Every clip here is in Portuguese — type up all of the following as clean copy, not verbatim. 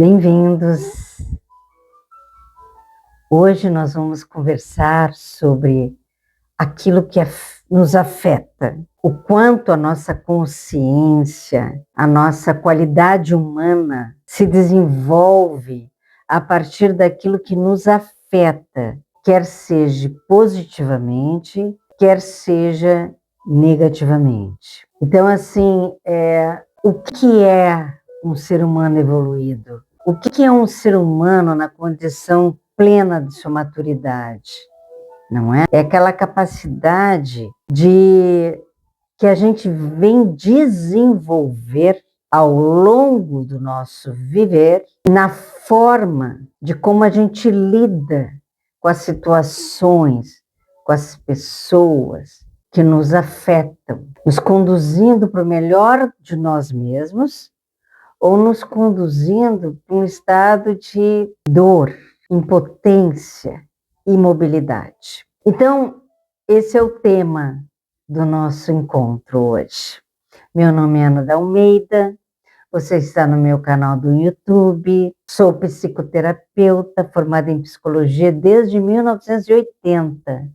Bem-vindos! Hoje nós vamos conversar sobre aquilo que nos afeta, o quanto a nossa consciência, a nossa qualidade humana se desenvolve a partir daquilo que nos afeta, quer seja positivamente, quer seja negativamente. Então, assim, o que é um ser humano evoluído? O que é um ser humano na condição plena de sua maturidade? Não é? É aquela capacidade que a gente vem desenvolver ao longo do nosso viver na forma de como a gente lida com as situações, com as pessoas que nos afetam, nos conduzindo para o melhor de nós mesmos ou nos conduzindo para um estado de dor, impotência, imobilidade. Então, esse é o tema do nosso encontro hoje. Meu nome é Ana da Almeida, você está no meu canal do YouTube, sou psicoterapeuta formada em psicologia desde 1980.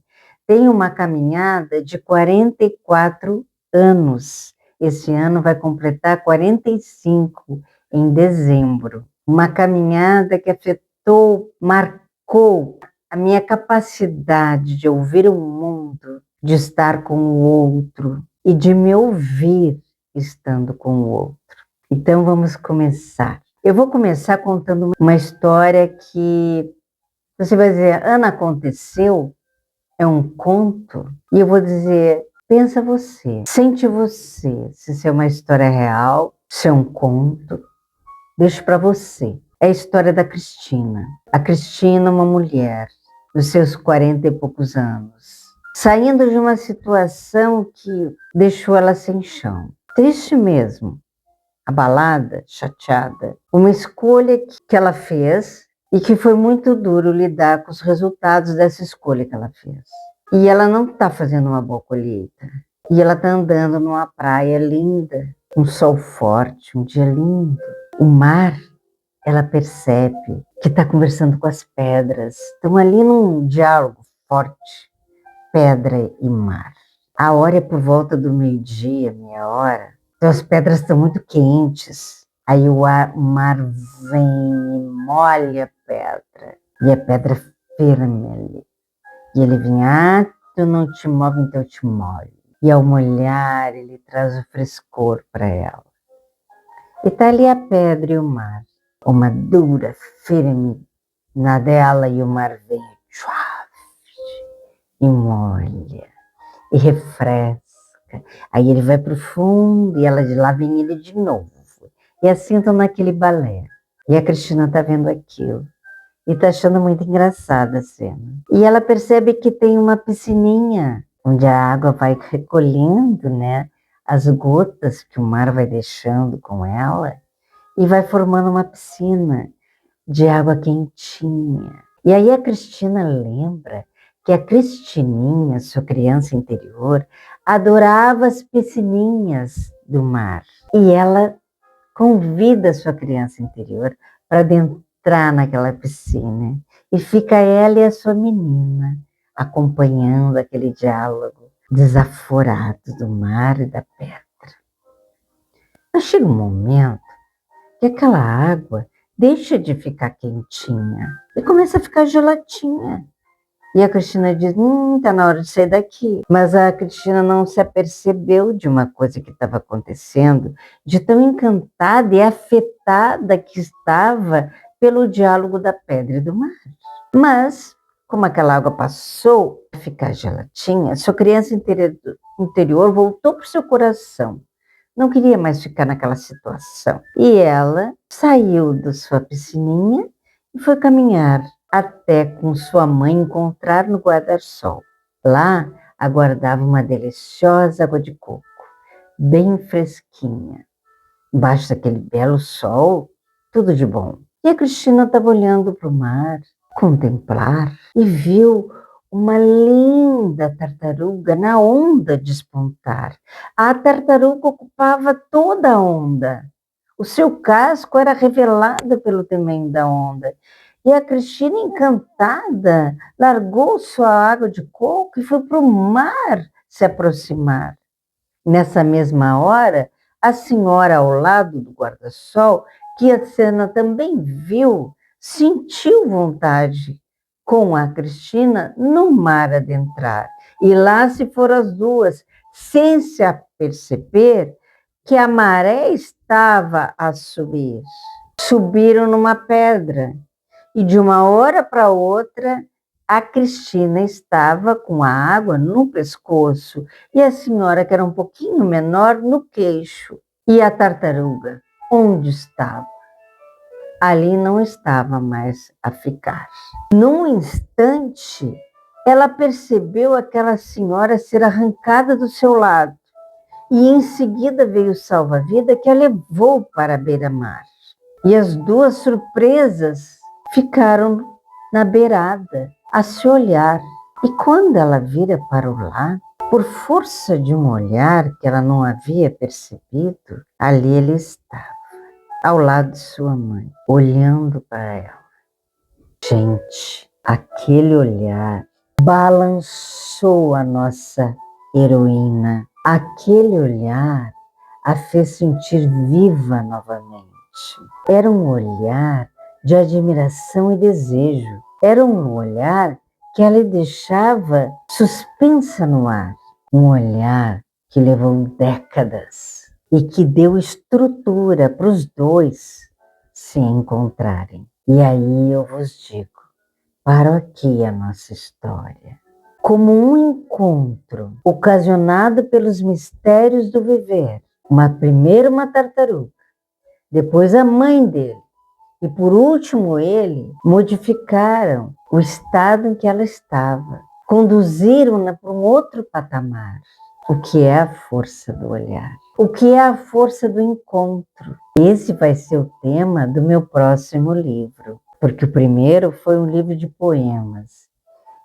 Tenho uma caminhada de 44 anos. Esse ano vai completar 45 em dezembro. Uma caminhada que afetou, marcou a minha capacidade de ouvir o mundo, de estar com o outro e de me ouvir estando com o outro. Então vamos começar. Eu vou começar contando uma história que você vai dizer, Ana, aconteceu? É um conto? E eu vou dizer, pensa você, sente você, se isso é uma história real, se é um conto, deixo para você. É a história da Cristina. A Cristina, uma mulher dos seus 40 e poucos anos, saindo de uma situação que deixou ela sem chão. Triste mesmo, abalada, chateada. Uma escolha que ela fez e que foi muito duro lidar com os resultados dessa escolha que ela fez. E ela não está fazendo uma boa colheita. E ela está andando numa praia linda, um sol forte, um dia lindo. O mar, ela percebe que está conversando com as pedras. Estão ali num diálogo forte, pedra e mar. A hora é por volta do meio-dia, meia hora. Então as pedras estão muito quentes. Aí o mar vem e molha a pedra. E a pedra firme ali. E ele vinha, tu não te move, então eu te molho. E ao molhar, ele traz o frescor para ela. E tá ali a pedra e o mar. Uma dura, firme na dela, e o mar vem e molha, e refresca. Aí ele vai pro fundo, e ela de lá vem ele de novo. E assim estão naquele balé. E a Cristina tá vendo aquilo. E está achando muito engraçada a cena. E ela percebe que tem uma piscininha, onde a água vai recolhendo, né, as gotas que o mar vai deixando com ela, e vai formando uma piscina de água quentinha. E aí a Cristina lembra que a Cristininha, sua criança interior, adorava as piscininhas do mar. E ela convida a sua criança interior para entrar naquela piscina. E fica ela e a sua menina acompanhando aquele diálogo desaforado do mar e da pedra. Mas chega um momento que aquela água deixa de ficar quentinha e começa a ficar geladinha. E a Cristina diz, tá na hora de sair daqui. Mas a Cristina não se apercebeu de uma coisa que estava acontecendo, de tão encantada e afetada que estava pelo diálogo da pedra e do mar. Mas, como aquela água passou a ficar geladinha, sua criança interior voltou para o seu coração. Não queria mais ficar naquela situação. E ela saiu da sua piscininha e foi caminhar até com sua mãe encontrar no guarda-sol. Lá aguardava uma deliciosa água de coco, bem fresquinha. Embaixo daquele belo sol, tudo de bom. E a Cristina estava olhando para o mar, contemplar, e viu uma linda tartaruga na onda despontar. A tartaruga ocupava toda a onda. O seu casco era revelado pelo tamanho da onda. E a Cristina, encantada, largou sua água de coco e foi para o mar se aproximar. Nessa mesma hora, a senhora ao lado do guarda-sol, que a cena também viu, sentiu vontade com a Cristina no mar adentrar. E lá se foram as duas, sem se aperceber que a maré estava a subir. Subiram numa pedra e de uma hora para outra a Cristina estava com a água no pescoço e a senhora, que era um pouquinho menor, no queixo. E a tartaruga, onde estava? Ali não estava mais a ficar. Num instante, ela percebeu aquela senhora ser arrancada do seu lado. E em seguida veio o salva-vida que a levou para a beira-mar. E as duas surpresas ficaram na beirada, a se olhar. E quando ela vira para o lado, por força de um olhar que ela não havia percebido, ali ele estava, ao lado de sua mãe, olhando para ela. Gente, aquele olhar balançou a nossa heroína. Aquele olhar a fez sentir viva novamente. Era um olhar de admiração e desejo. Era um olhar que ela deixava suspensa no ar. Um olhar que levou décadas e que deu estrutura para os dois se encontrarem. E aí eu vos digo, paro aqui a nossa história. Como um encontro ocasionado pelos mistérios do viver. Primeiro uma tartaruga, depois a mãe dele, e por último ele, modificaram o estado em que ela estava, conduziram-na para um outro patamar. O que é a força do olhar? O que é a força do encontro? Esse vai ser o tema do meu próximo livro, porque o primeiro foi um livro de poemas.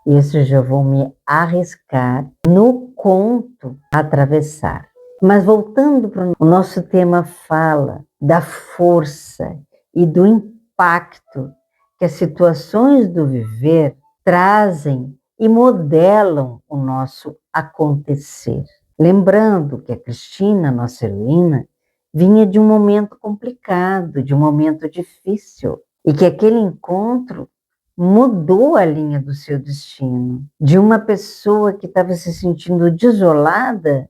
Isso eu já vou me arriscar no conto atravessar. Mas voltando para o nosso tema, fala da força e do impacto que as situações do viver trazem e modelam o nosso acontecer. Lembrando que a Cristina, nossa heroína, vinha de um momento complicado, de um momento difícil, e que aquele encontro mudou a linha do seu destino. De uma pessoa que estava se sentindo desolada,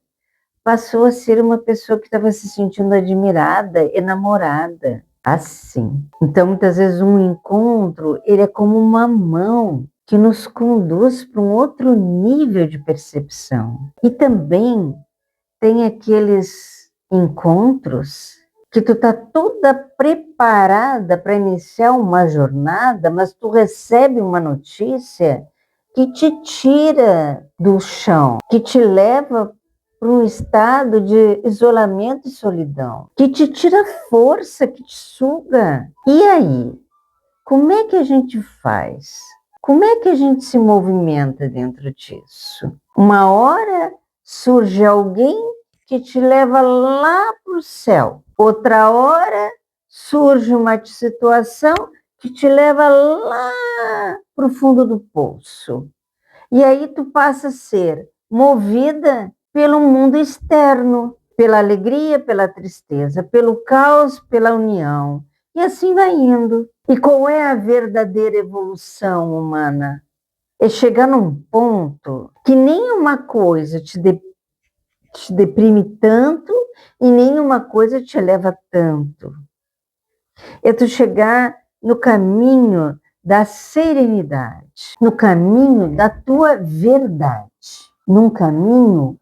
passou a ser uma pessoa que estava se sentindo admirada, enamorada. Assim. Então, muitas vezes, um encontro, ele é como uma mão que nos conduz para um outro nível de percepção. E também tem aqueles encontros que tu tá toda preparada para iniciar uma jornada, mas tu recebe uma notícia que te tira do chão, que te leva para um estado de isolamento e solidão, que te tira força, que te suga. E aí? Como é que a gente faz? Como é que a gente se movimenta dentro disso? Uma hora surge alguém que te leva lá para o céu. Outra hora surge uma situação que te leva lá para o fundo do poço. E aí tu passa a ser movida pelo mundo externo, pela alegria, pela tristeza, pelo caos, pela união. E assim vai indo. E qual é a verdadeira evolução humana? É chegar num ponto que nenhuma coisa te deprime tanto e nenhuma coisa te eleva tanto. É tu chegar no caminho da serenidade, no caminho da tua verdade, num caminho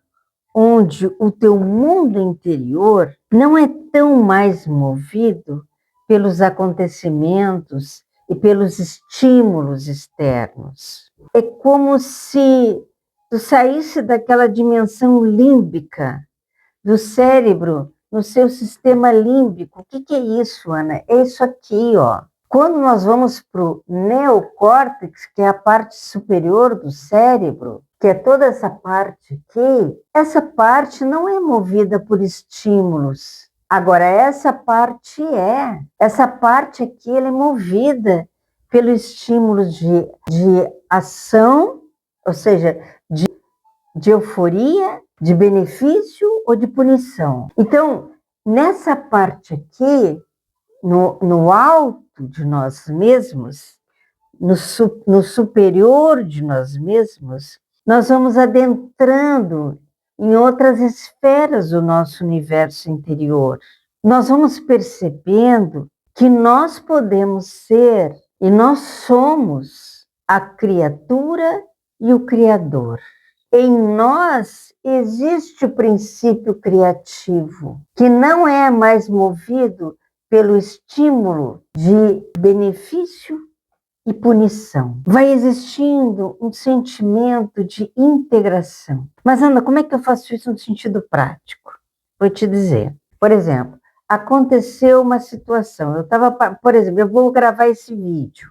onde o teu mundo interior não é tão mais movido pelos acontecimentos e pelos estímulos externos. É como se tu saísse daquela dimensão límbica do cérebro no seu sistema límbico. O que é isso, Ana? É isso aqui, ó. Quando nós vamos para o neocórtex, que é a parte superior do cérebro, que é toda essa parte aqui, essa parte não é movida por estímulos Agora, essa parte aqui, ela é movida pelo estímulo de ação, ou seja, de euforia, de benefício ou de punição. Então, nessa parte aqui, no alto de nós mesmos, no superior de nós mesmos, nós vamos adentrando em outras esferas do nosso universo interior. Nós vamos percebendo que nós podemos ser e nós somos a criatura e o Criador. Em nós existe o princípio criativo, que não é mais movido pelo estímulo de benefício e punição. Vai existindo um sentimento de integração. Mas, Ana, como é que eu faço isso no sentido prático? Vou te dizer. Por exemplo, aconteceu uma situação. Por exemplo, eu vou gravar esse vídeo.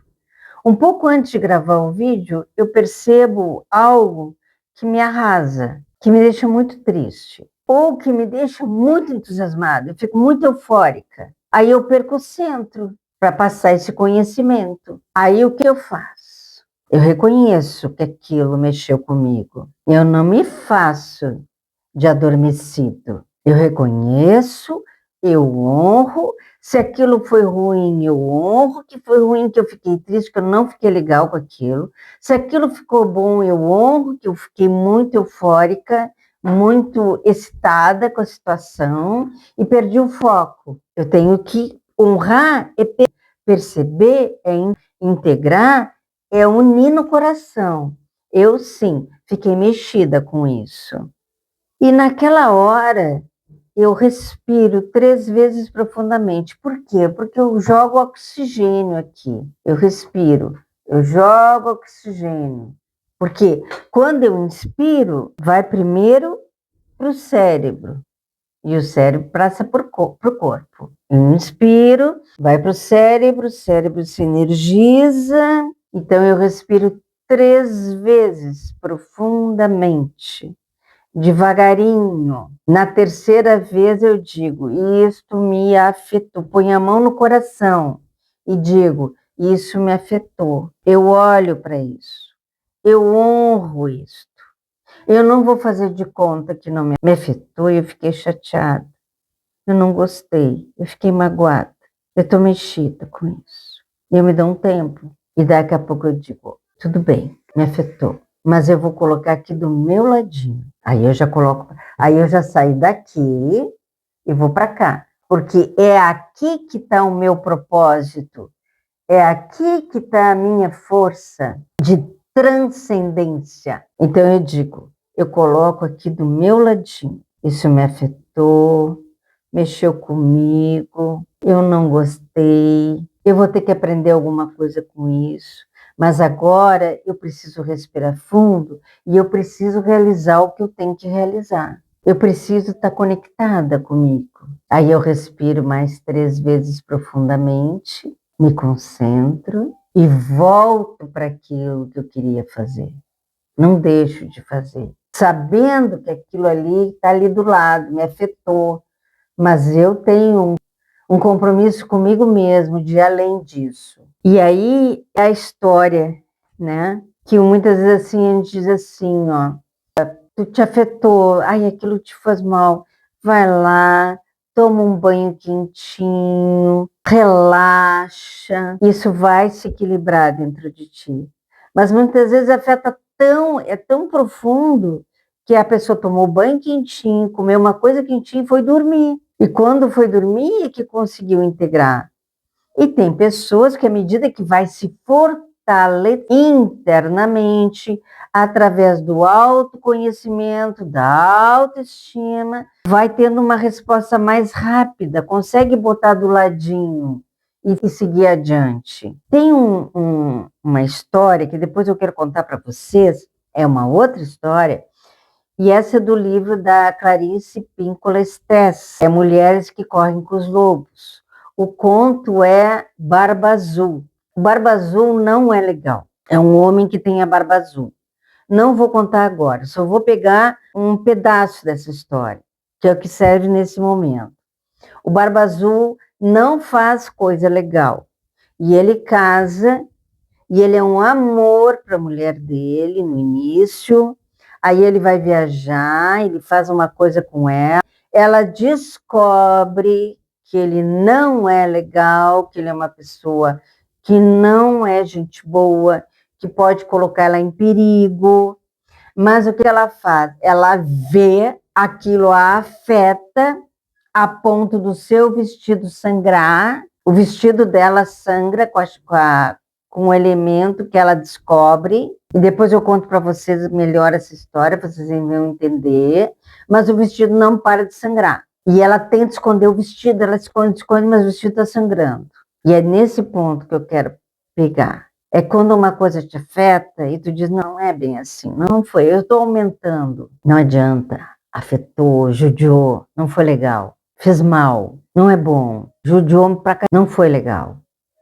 Um pouco antes de gravar o vídeo, eu percebo algo que me arrasa, que me deixa muito triste, ou que me deixa muito entusiasmada, eu fico muito eufórica. Aí eu perco o centro para passar esse conhecimento. Aí o que eu faço? Eu reconheço que aquilo mexeu comigo. Eu não me faço de adormecido. Eu reconheço, eu honro. Se aquilo foi ruim, eu honro que foi ruim, que eu fiquei triste, que eu não fiquei legal com aquilo. Se aquilo ficou bom, eu honro que eu fiquei muito eufórica, muito excitada com a situação e perdi o foco. Eu tenho que honrar e perceber, integrar, é unir no coração. Eu, sim, fiquei mexida com isso. E naquela hora, eu respiro 3 vezes profundamente. Por quê? Porque eu jogo oxigênio aqui. Eu respiro, eu jogo oxigênio. Porque quando eu inspiro, vai primeiro para o cérebro. E o cérebro passa para o corpo. Eu inspiro, vai para o cérebro se energiza. Então, eu respiro 3 vezes profundamente. Devagarinho. Na terceira vez eu digo, isto me afetou. Põe a mão no coração e digo, isso me afetou. Eu olho para isso. Eu honro isso. Eu não vou fazer de conta que não me afetou e eu fiquei chateada. Eu não gostei. Eu fiquei magoada. Eu estou mexida com isso. Eu me dou um tempo. E daqui a pouco eu digo, tudo bem, me afetou. Mas eu vou colocar aqui do meu ladinho. Aí eu já saio daqui e vou para cá. Porque é aqui que está o meu propósito. É aqui que está a minha força de transcendência. Então eu digo, eu coloco aqui do meu ladinho. Isso me afetou, mexeu comigo, eu não gostei, eu vou ter que aprender alguma coisa com isso. Mas agora eu preciso respirar fundo e eu preciso realizar o que eu tenho que realizar. Eu preciso estar conectada comigo. Aí eu respiro mais 3 vezes profundamente, me concentro e volto para aquilo que eu queria fazer. Não deixo de fazer. Sabendo que aquilo ali está ali do lado, me afetou. Mas eu tenho um compromisso comigo mesmo de ir além disso. E aí é a história, né? Que muitas vezes assim, a gente diz assim, ó, tu te afetou, ai, aquilo te faz mal, vai lá, toma um banho quentinho, relaxa, isso vai se equilibrar dentro de ti. Mas muitas vezes é tão profundo que a pessoa tomou banho quentinho, comeu uma coisa quentinha e foi dormir. E quando foi dormir é que conseguiu integrar. E tem pessoas que, à medida que vai se fortalecer internamente, através do autoconhecimento, da autoestima, vai tendo uma resposta mais rápida, consegue botar do ladinho e seguir adiante. Tem uma história que depois eu quero contar para vocês, é uma outra história, e essa é do livro da Clarice Píncola Estés, é Mulheres que Correm com os Lobos. O conto é Barba Azul. O Barba Azul não é legal. É um homem que tem a barba azul. Não vou contar agora, só vou pegar um pedaço dessa história, que é o que serve nesse momento. O Barba Azul não faz coisa legal. E ele casa, e ele é um amor para a mulher dele no início. Aí ele vai viajar, ele faz uma coisa com ela descobre que ele não é legal, que ele é uma pessoa que não é gente boa, que pode colocar ela em perigo. Mas o que ela faz? Ela vê aquilo a afeta a ponto do seu vestido sangrar, o vestido dela sangra com o elemento que ela descobre, e depois eu conto para vocês melhor essa história, vocês vão entender, mas o vestido não para de sangrar. E ela tenta esconder o vestido, ela esconde, mas o vestido está sangrando. E é nesse ponto que eu quero pegar. É quando uma coisa te afeta e tu diz, não é bem assim, não foi, eu estou aumentando. Não adianta, afetou, judiou, não foi legal, fez mal, não é bom, judiou pra cá, não foi legal,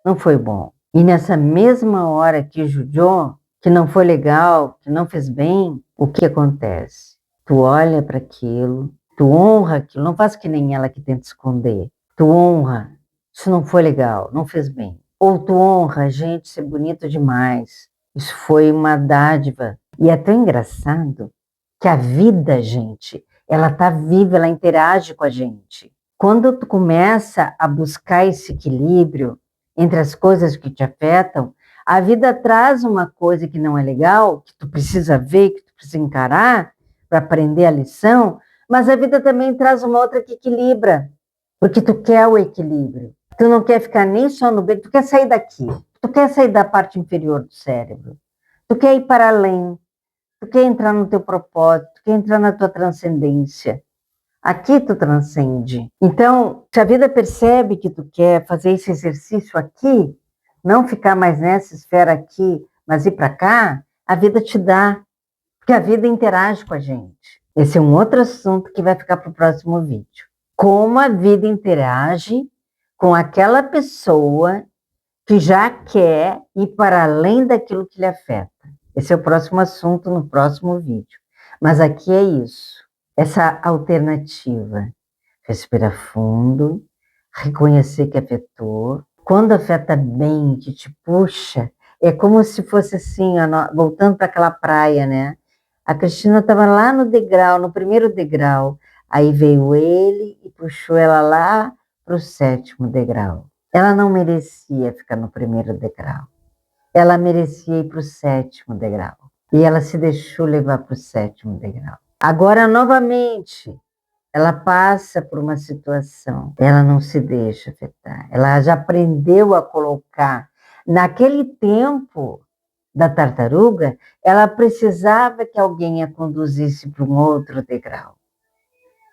não foi bom. E nessa mesma hora que judiou, que não foi legal, que não fez bem, o que acontece? Tu olha para aquilo, tu honra aquilo, não faz que nem ela que tenta esconder. Tu honra, isso não foi legal, não fez bem. Ou tu honra, gente, isso é bonito demais. Isso foi uma dádiva. E é tão engraçado que a vida, gente, ela tá viva, ela interage com a gente. Quando tu começa a buscar esse equilíbrio entre as coisas que te afetam, a vida traz uma coisa que não é legal, que tu precisa ver, que tu precisa encarar para aprender a lição, mas a vida também traz uma outra que equilibra, porque tu quer o equilíbrio. Tu não quer ficar nem só no bem, tu quer sair daqui, tu quer sair da parte inferior do cérebro, tu quer ir para além, tu quer entrar no teu propósito, tu quer entrar na tua transcendência. Aqui tu transcende. Então, se a vida percebe que tu quer fazer esse exercício aqui, não ficar mais nessa esfera aqui, mas ir para cá, a vida te dá, porque a vida interage com a gente. Esse é um outro assunto que vai ficar para o próximo vídeo. Como a vida interage com aquela pessoa que já quer ir para além daquilo que lhe afeta. Esse é o próximo assunto no próximo vídeo. Mas aqui é isso, essa alternativa. Respira fundo, reconhecer que afetou. Quando afeta bem, que te puxa, é como se fosse assim, voltando para aquela praia, né? A Cristina estava lá no degrau, no primeiro degrau. Aí veio ele e puxou ela lá para o 7º degrau. Ela não merecia ficar no primeiro degrau. Ela merecia ir para o 7º degrau. E ela se deixou levar para o 7º degrau. Agora, novamente, ela passa por uma situação. Ela não se deixa afetar. Ela já aprendeu a colocar. Naquele tempo da tartaruga, ela precisava que alguém a conduzisse para um outro degrau.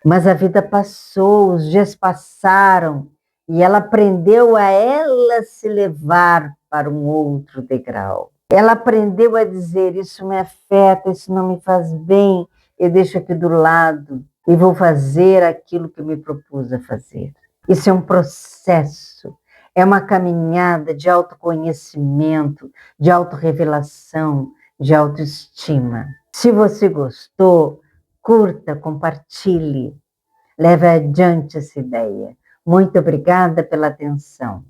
Mas a vida passou, os dias passaram, e ela aprendeu a ela se levar para um outro degrau. Ela aprendeu a dizer, isso me afeta, isso não me faz bem, eu deixo aqui do lado e vou fazer aquilo que eu me propus a fazer. Isso é um processo, é uma caminhada de autoconhecimento, de autorrevelação, de autoestima. Se você gostou, curta, compartilhe, leve adiante essa ideia. Muito obrigada pela atenção.